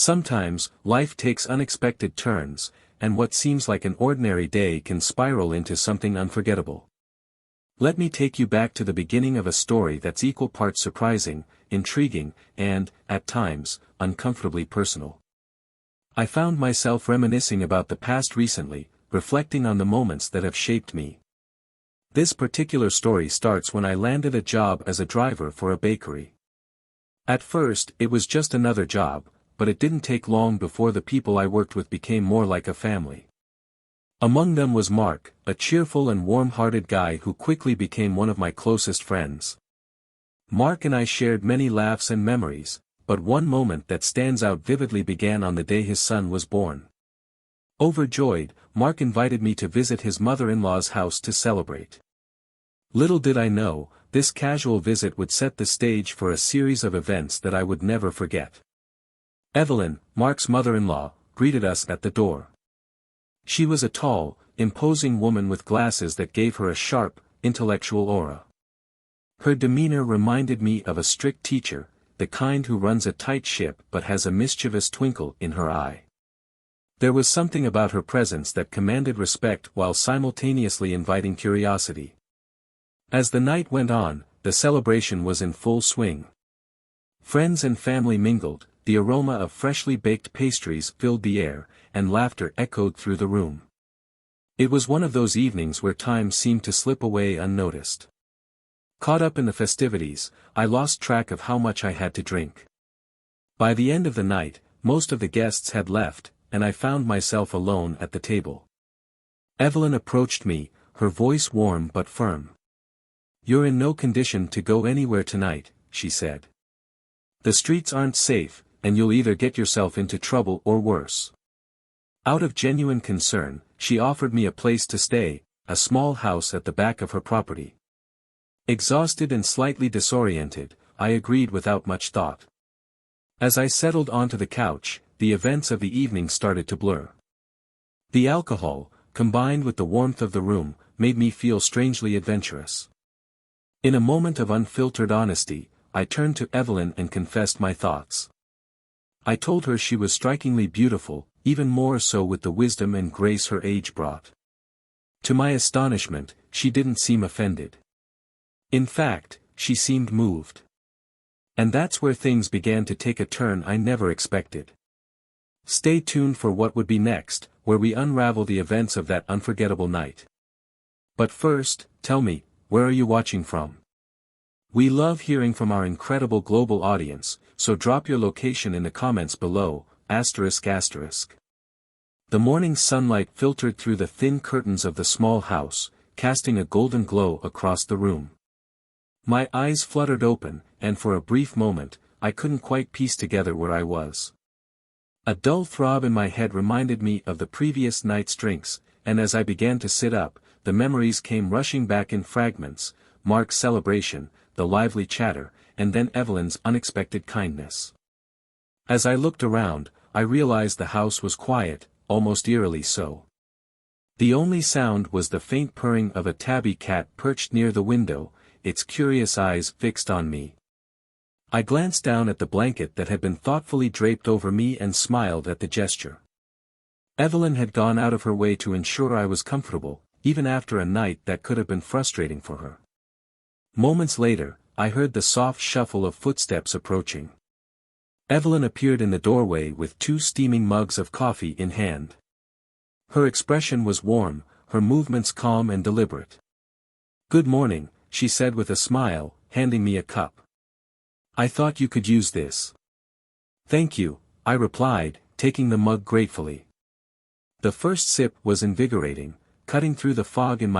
Sometimes, life takes unexpected turns, and what seems like an ordinary day can spiral into something unforgettable. Let me take you back to the beginning of a story that's equal parts surprising, intriguing, and, at times, uncomfortably personal. I found myself reminiscing about the past recently, reflecting on the moments that have shaped me. This particular story starts when I landed a job as a driver for a bakery. At first, it was just another job, but it didn't take long before the people I worked with became more like a family. Among them was Mark, a cheerful and warm-hearted guy who quickly became one of my closest friends. Mark and I shared many laughs and memories, but one moment that stands out vividly began on the day his son was born. Overjoyed, Mark invited me to visit his mother-in-law's house to celebrate. Little did I know, this casual visit would set the stage for a series of events that I would never forget. Evelyn, Mark's mother-in-law, greeted us at the door. She was a tall, imposing woman with glasses that gave her a sharp, intellectual aura. Her demeanor reminded me of a strict teacher, the kind who runs a tight ship but has a mischievous twinkle in her eye. There was something about her presence that commanded respect while simultaneously inviting curiosity. As the night went on, the celebration was in full swing. Friends and family mingled, the aroma of freshly baked pastries filled the air, and laughter echoed through the room. It was one of those evenings where time seemed to slip away unnoticed. Caught up in the festivities, I lost track of how much I had to drink. By the end of the night, most of the guests had left, and I found myself alone at the table. Evelyn approached me, her voice warm but firm. "You're in no condition to go anywhere tonight," she said. "The streets aren't safe, and you'll either get yourself into trouble or worse." Out of genuine concern, she offered me a place to stay, a small house at the back of her property. Exhausted and slightly disoriented, I agreed without much thought. As I settled onto the couch, the events of the evening started to blur. The alcohol, combined with the warmth of the room, made me feel strangely adventurous. In a moment of unfiltered honesty, I turned to Evelyn and confessed my thoughts. I told her she was strikingly beautiful, even more so with the wisdom and grace her age brought. To my astonishment, she didn't seem offended. In fact, she seemed moved. And that's where things began to take a turn I never expected. Stay tuned for what would be next, where we unravel the events of that unforgettable night. But first, tell me, where are you watching from? We love hearing from our incredible global audience, so drop your location in the comments below, ***. The morning sunlight filtered through the thin curtains of the small house, casting a golden glow across the room. My eyes fluttered open, and for a brief moment, I couldn't quite piece together where I was. A dull throb in my head reminded me of the previous night's drinks, and as I began to sit up, the memories came rushing back in fragments: Mark's celebration, the lively chatter, and then Evelyn's unexpected kindness. As I looked around, I realized the house was quiet, almost eerily so. The only sound was the faint purring of a tabby cat perched near the window, its curious eyes fixed on me. I glanced down at the blanket that had been thoughtfully draped over me and smiled at the gesture. Evelyn had gone out of her way to ensure I was comfortable, even after a night that could have been frustrating for her. Moments later, I heard the soft shuffle of footsteps approaching. Evelyn appeared in the doorway with 2 steaming mugs of coffee in hand. Her expression was warm, her movements calm and deliberate. "Good morning," she said with a smile, handing me a cup. "I thought you could use this." "Thank you," I replied, taking the mug gratefully. The first sip was invigorating, cutting through the fog in my